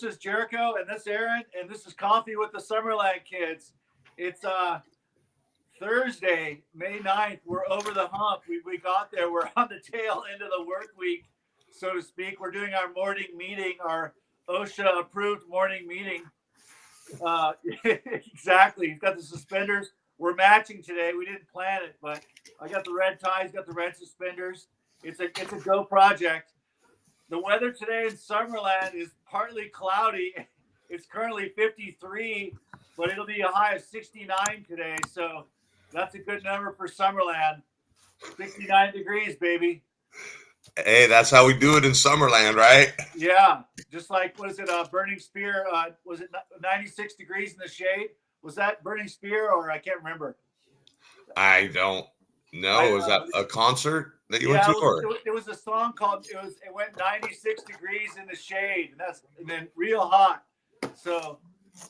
is Jericho, and this is Aaron, and this is Coffee with the Summerland Kids. It's Thursday, May 9th. We're over the hump. We got there. We're on the tail end of the work week, so to speak. We're doing our morning meeting, our OSHA-approved morning meeting. Exactly. He's got the suspenders. We're matching today. We didn't plan it, but I got the red ties, got the red suspenders. It's a go project. The weather today in Summerland is partly cloudy. It's currently 53, but it'll be a high of 69 today. So that's a good number for Summerland. 69 degrees, baby. Hey, that's how we do it in Summerland, right? Yeah. Just like, what is it, Burning Spear? Was it 96 degrees in the shade? Was that Burning Spear, or I can't remember? I don't know. Was that a concert that you went to? It was a song called, it went 96 degrees in the shade, and then real hot. So,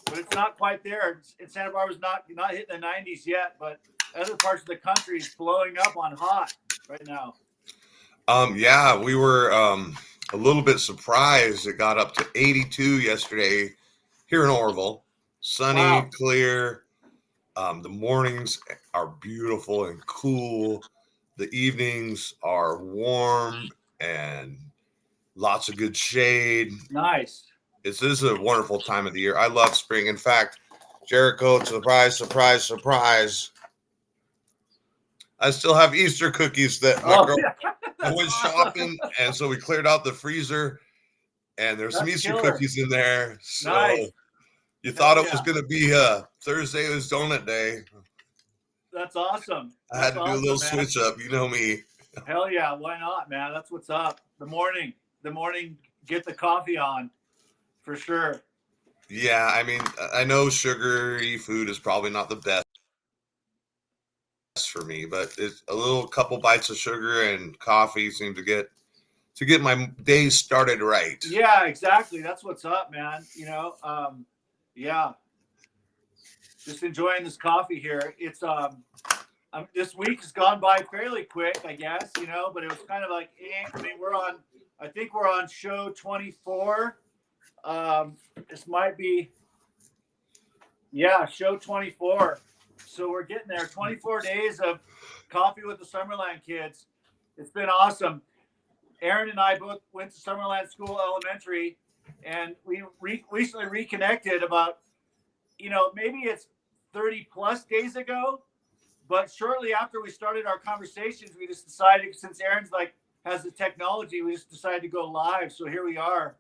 but it's not quite there. In Santa Barbara's not hitting the 90s yet, but other parts of the country is blowing up on hot right now. Yeah, we were a little bit surprised. It got up to 82 yesterday here in Orville. Sunny, wow. Clear. The mornings are beautiful and cool. The evenings are warm and lots of good shade. Nice. This is a wonderful time of the year. I love spring. In fact, Jericho, surprise, surprise, surprise. I still have Easter cookies that my girl went shopping, and so we cleared out the freezer, and there's some Easter cookies in there. So nice. You thought it was going to be Thursday is donut day. That's awesome. I had to do a little switch up. You know me. Hell yeah. Why not, man? That's what's up. The morning, get the coffee on for sure. Yeah. I mean, I know sugary food is probably not the best for me, but it's a little couple bites of sugar and coffee seem to get my day started right. Yeah, exactly. That's what's up, man. You know, yeah. Just enjoying this coffee here. It's this week has gone by fairly quick, I guess, you know, but it was kind of like, I mean, I think we're on show 24. This might be, show 24. So we're getting there. 24 days of Coffee with the Summerland Kids. It's been awesome. Aaron and I both went to Summerland School Elementary, and we recently reconnected about, maybe it's 30 plus days ago. But shortly after we started our conversations, we just decided, since Aaron's has the technology, we just decided to go live. So here we are,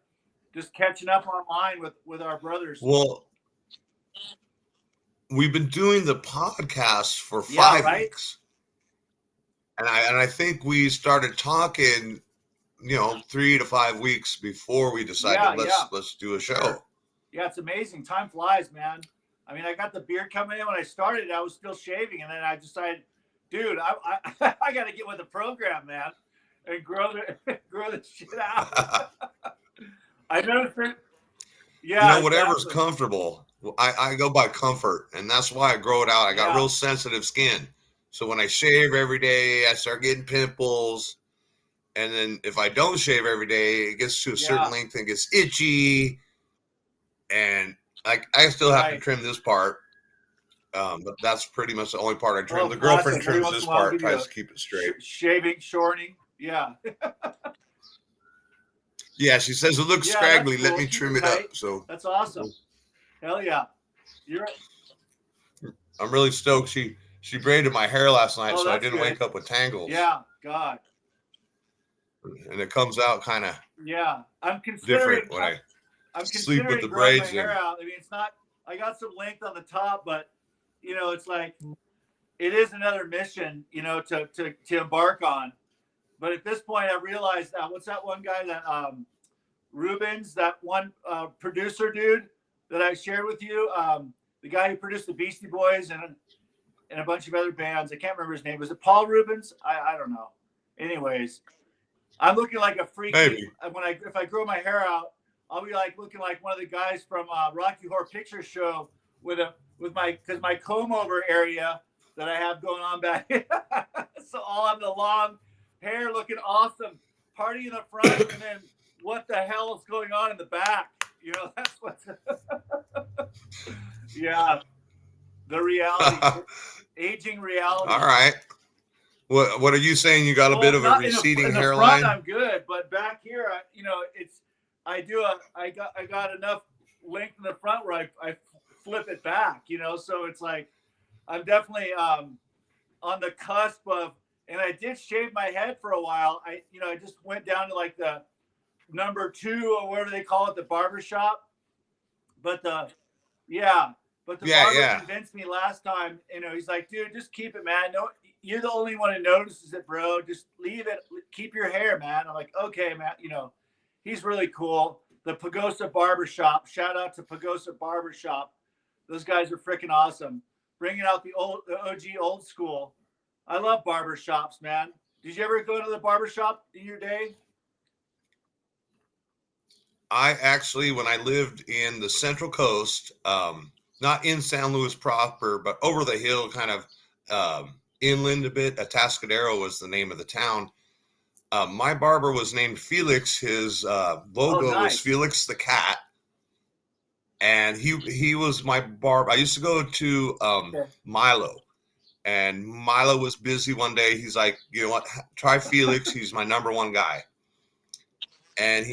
just catching up online with our brothers. Well, we've been doing the podcast for 5 weeks. And I think we started talking, 3 to 5 weeks before we decided let's do a show. Yeah, it's amazing. Time flies, man. I mean, I got the beard coming in. When I started, I was still shaving, and then I decided, dude, I got to get with the program, man, and grow the shit out. I noticed it. Yeah, whatever's comfortable. I go by comfort, and that's why I grow it out. I got real sensitive skin, so when I shave every day, I start getting pimples. And then if I don't shave every day, it gets to a certain length and gets itchy. And I still have to trim this part. But that's pretty much the only part I trim. The girlfriend trims this part, tries to keep it straight. Shaving, shortening. Yeah. Yeah, she says it looks scraggly. Cool. Let me trim it up. So that's awesome. Hell yeah. You're right. I'm really stoked. She braided my hair last night, so I didn't wake up with tangles. Yeah, God. And it comes out kind of I'm considering different when I sleep with the braids in. I mean, it's not. I got some length on the top, but it's like it is another mission, to embark on. But at this point, I realized that what's that one guy that Rubens, that one producer dude that I shared with you, the guy who produced the Beastie Boys and a bunch of other bands. I can't remember his name. Was it Paul Rubens? I don't know. Anyways. I'm looking like a freak. Maybe. If I grow my hair out, I'll be looking like one of the guys from Rocky Horror Picture Show with my comb over area that I have going on back. So I'll have the long hair looking awesome, party in the front, and then what the hell is going on in the back? You know, that's what's yeah, the reality, aging reality. All right. What are you saying? You got a bit of a receding in the hairline? front, I'm good, but back here, you know, I got enough length in the front where I flip it back, you know, so it's like I'm definitely on the cusp of, and I did shave my head for a while. I just went down to like the number 2 or whatever they call it, the barber shop. But yeah, but the barber convinced me last time. You know, he's like, dude, just keep it, man. No, you're the only one who notices it, bro. Just leave it. Keep your hair, man. I'm like, okay, man. You know, he's really cool. The Pagosa Barber Shop. Shout out to Pagosa Barber Shop. Those guys are freaking awesome. Bringing out the OG old school. I love barber shops, man. Did you ever go to the barber shop in your day? I actually, when I lived in the Central Coast, not in San Luis proper, but over the hill, kind of inland a bit, Atascadero was the name of the town. My barber was named Felix. His logo was Felix the cat. And he was my barber. I used to go to Milo. And Milo was busy one day. He's like, you know what? Try Felix. He's my number one guy. And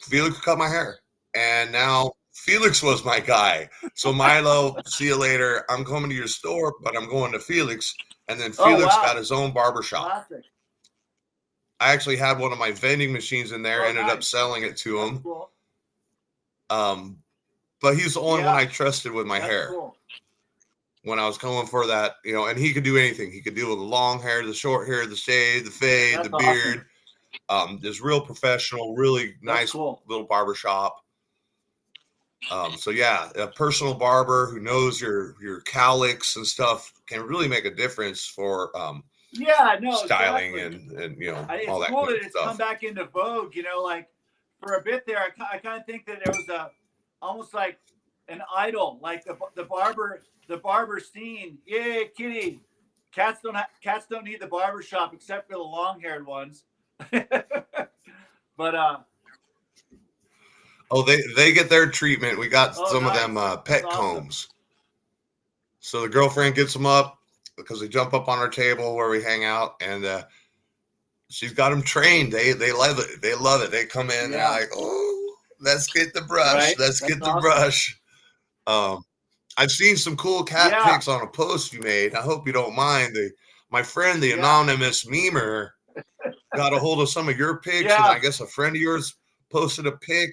Felix cut my hair. And now Felix was my guy. So Milo, see you later. I'm coming to your store, but I'm going to Felix. And then Felix got his own barbershop. Classic. I actually had one of my vending machines in there, ended up selling it to him. Cool. But he's the only one I trusted with my hair. Cool. When I was going for that, you know, and he could do anything. He could do the long hair, the short hair, the shade, the fade, the beard. Just real professional, really nice little barber shop. So yeah, a personal barber who knows your cowlicks and stuff can really make a difference for styling and you know all that. It's cool that it's come back into vogue. You know, like for a bit there, I kind of think that it was almost like an idol, like the barber scene. Yeah, kitty. Cats don't need the barber shop except for the long-haired ones. But they get their treatment. We got some of them pet combs. So the girlfriend gets them up because they jump up on our table where we hang out, and she's got them trained. They love it. They love it. They come in and they're like, oh, let's get the brush. Right? Let's get the brush. I've seen some cool cat pics on a post you made. I hope you don't mind. My friend, the anonymous memer, got a hold of some of your pics, and I guess a friend of yours posted a pic.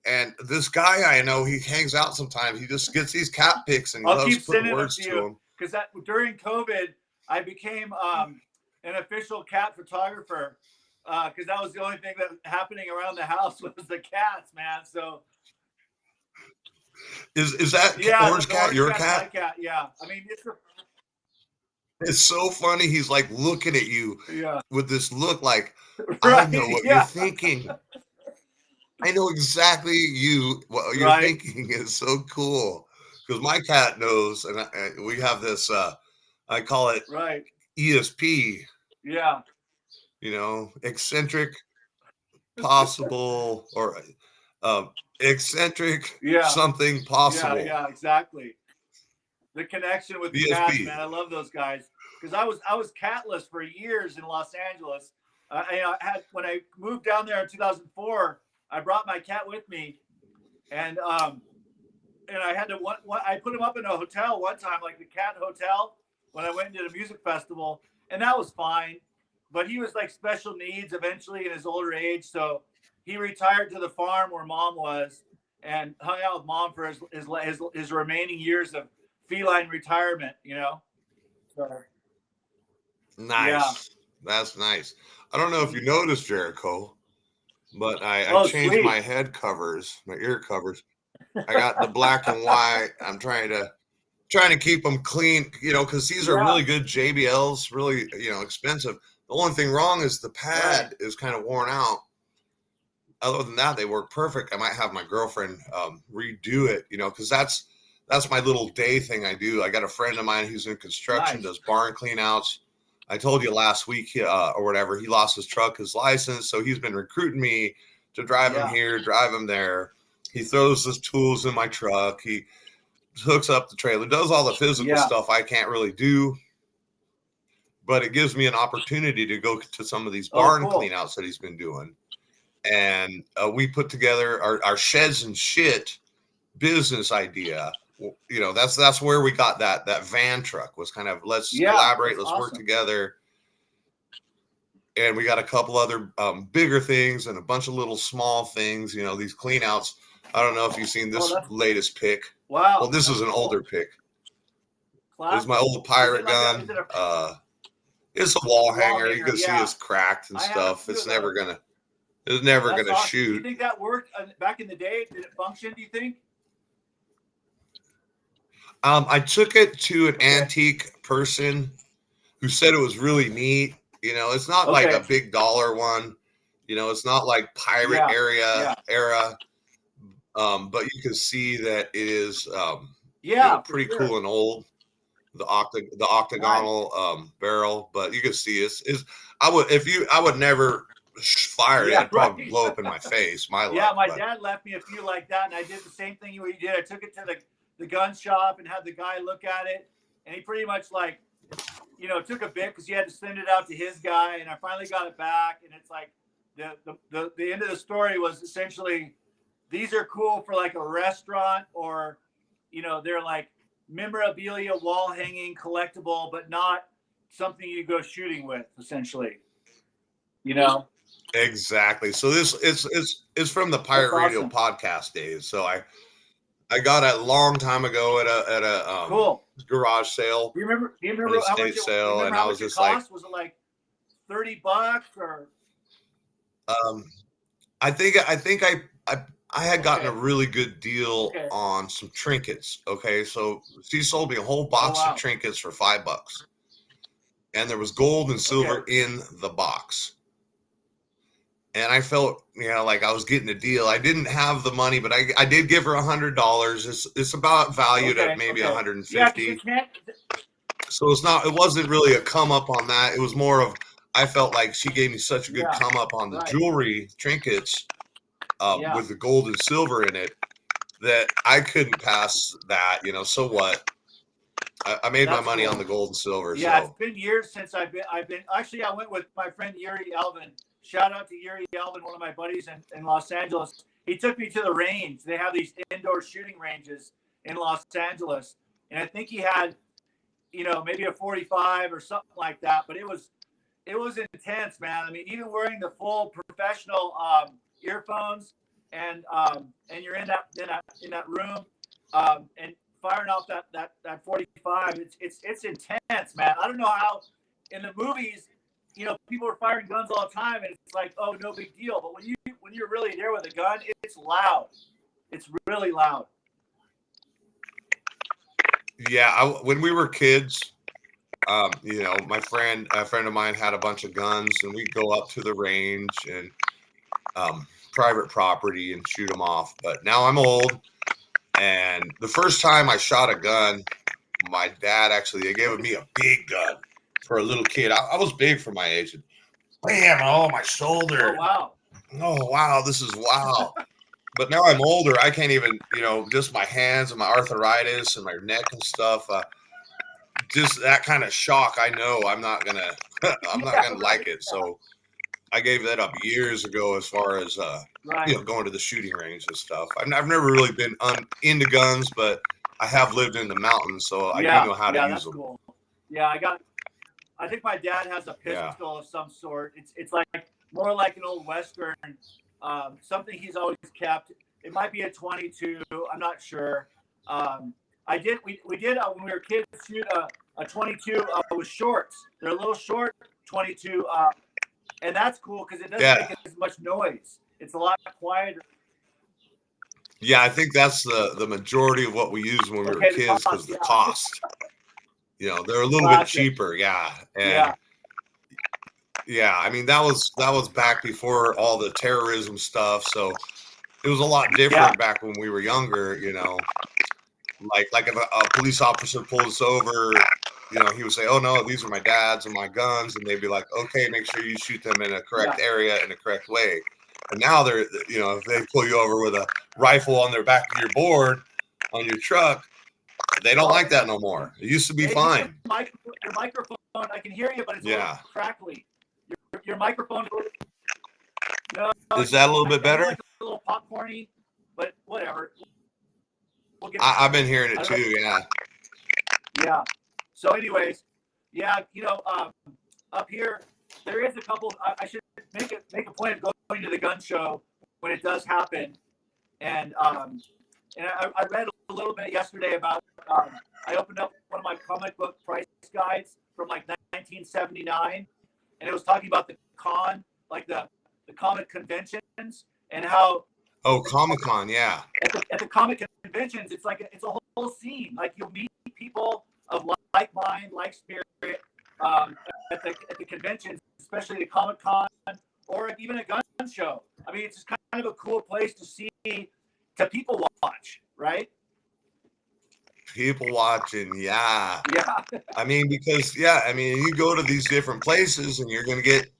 And this guy I know, he hangs out sometimes. He just gets these cat pics and he loves putting words to them. Because during COVID, I became an official cat photographer because that was the only thing that was happening around the house was the cats, man. So. Is that orange cat your cat? My cat, yeah. I mean, it's so funny. He's like looking at you with this look like, I know what you're thinking. I know exactly what you're thinking is so cool. Because my cat knows, and we have this, I call it ESP. Yeah. You know, eccentric, possible, or eccentric, something possible. Yeah, exactly. The connection with the cats, man. I love those guys because I was catless for years in Los Angeles. When I moved down there in 2004, I brought my cat with me, and I had to I put him up in a hotel one time, like the cat hotel, when I went and did a music festival, and that was fine. But he was like special needs eventually in his older age, so he retired to the farm where mom was and hung out with mom for his remaining years of feline retirement, you know? So, nice. Yeah. That's nice. I don't know if you noticed, Jerico, but I changed my head covers, my ear covers. I got the black and white. I'm trying to keep them clean, you know, because these are really good JBLs, really, you know, expensive. The only thing wrong is the pad is kind of worn out. Other than that, they work perfect. I might have my girlfriend redo it, you know, because that's my little day thing I do. I got a friend of mine who's in construction, does barn clean outs. I told you last week or whatever, he lost his truck, his license. So he's been recruiting me to drive him here, drive him there. He throws his tools in my truck. He hooks up the trailer, does all the physical stuff I can't really do. But it gives me an opportunity to go to some of these barn clean outs that he's been doing. And we put together our sheds and shit business idea. You know, that's where we got that van truck was kind of, let's collaborate, let's work together. And we got a couple other bigger things and a bunch of little small things, you know, these clean outs. I don't know if you've seen this latest pick. Wow. Well, this is an older pick. This is my old pirate gun. It's a wall hanger. You can see it's cracked and stuff. It's never gonna shoot. Do you think that worked back in the day? Did it function, do you think? I took it to an antique person who said it was really neat. You know, it's not like a big dollar one. You know, it's not like pirate era. But you can see that it is you know, pretty cool and old. The octagonal barrel, but you can see I would never fire it. It'd probably blow up in my face. My dad left me a few like that, and I did the same thing you did. I took it to the gun shop and had the guy look at it, and he pretty much like, you know, took a bit because he had to send it out to his guy, and I finally got it back. And it's like the end of the story was essentially, these are cool for like a restaurant, or, you know, they're like memorabilia, wall hanging, collectible, but not something you go shooting with, essentially. You know? Exactly. So this it's from the Pirate Radio podcast days. So I got it a long time ago at a garage sale. Do you remember how much sale? And I was just like, was it like $30 or? I think I had gotten a really good deal on some trinkets. Okay, so she sold me a whole box of trinkets for $5, and there was gold and silver in the box. And I felt, you know, like I was getting a deal. I didn't have the money, but I did give her $100. It's about valued at maybe $150. So it wasn't really a come up on that. It was more of, I felt like she gave me such a good come up on the jewelry trinkets with the gold and silver in it that I couldn't pass that, you know. So what? I made my money on the gold and silver. Yeah, so. It's been years since I've been actually, I went with my friend Yuri Elvin. Shout out to Yuri Elvin, one of my buddies in Los Angeles. He took me to the range. They have these indoor shooting ranges in Los Angeles. And I think he had, you know, maybe a 45 or something like that. But it was intense, man. I mean, even wearing the full professional earphones and you're in that room and firing off that 45, it's intense, man. I don't know how in the movies, you know, people are firing guns all the time, and it's like, oh, no big deal. But when you're really there with a gun, it's loud. It's really loud. Yeah, when we were kids, you know, a friend of mine had a bunch of guns, and we'd go up to the range and private property and shoot them off. But now I'm old, and the first time I shot a gun, my dad they gave me a big gun. For a little kid, I was big for my age. And bam! Oh, my shoulder. Oh wow! Oh wow! This is wow. But now I'm older. I can't even, you know, just my hands and my arthritis and my neck and stuff. Just that kind of shock. I know I'm not gonna like it. So I gave that up years ago. As far as you know, going to the shooting range and stuff. I've never really been into guns, but I have lived in the mountains, so I do know how to use them. Cool. Yeah, I think my dad has a pistol of some sort. It's like more like an old Western, something he's always kept. It might be a 22. I'm not sure. We did when we were kids shoot a 22 with shorts. They're a little short 22, and that's cool because it doesn't make as much noise. It's a lot quieter. Yeah, I think that's the majority of what we used when we were kids because the cost. You know, they're a little bit cheaper, and I mean that was back before all the terrorism stuff, so it was a lot different back when we were younger. You know, like if a police officer pulled us over, you know, he would say, "Oh no, these are my dad's and my guns," and they'd be like, "Okay, make sure you shoot them in a correct area in a correct way." And now they're, you know, if they pull you over with a rifle on their back of your board on your truck, they don't like that no more. It used to be fine. Your microphone, I can hear you, but it's a little crackly. Your microphone. No, is that a little bit better? Like a little popcorny, but whatever. I've been hearing it too. Yeah. Yeah. So, anyways, yeah, you know, up here there is a couple. I should make a point of going to the gun show when it does happen, and I read a little bit yesterday about. I opened up one of my comic book price guides from like 1979, and it was talking about the con, like the comic conventions, and how. Oh, Comic-Con, yeah. At the comic conventions, it's a whole scene. Like you'll meet people of like mind, like spirit at the conventions, especially the Comic-Con or even a gun show. I mean, it's just kind of a cool place to people watch, right? People watching, yeah. Yeah. I mean, because you go to these different places and you're gonna get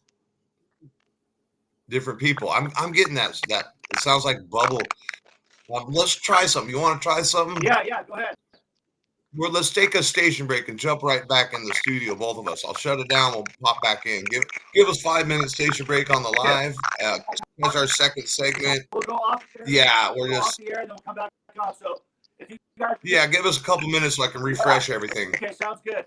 different people. I'm getting that. It sounds like bubble. Let's try something. You want to try something? Yeah, go ahead. Well, let's take a station break and jump right back in the studio, both of us. I'll shut it down. We'll pop back in. Give us 5 minutes station break on the live. That's our second segment. We'll go off the air. Yeah, we're just off the air and then we'll come back on. So if you guys, give us a couple minutes so I can refresh everything. Okay, sounds good.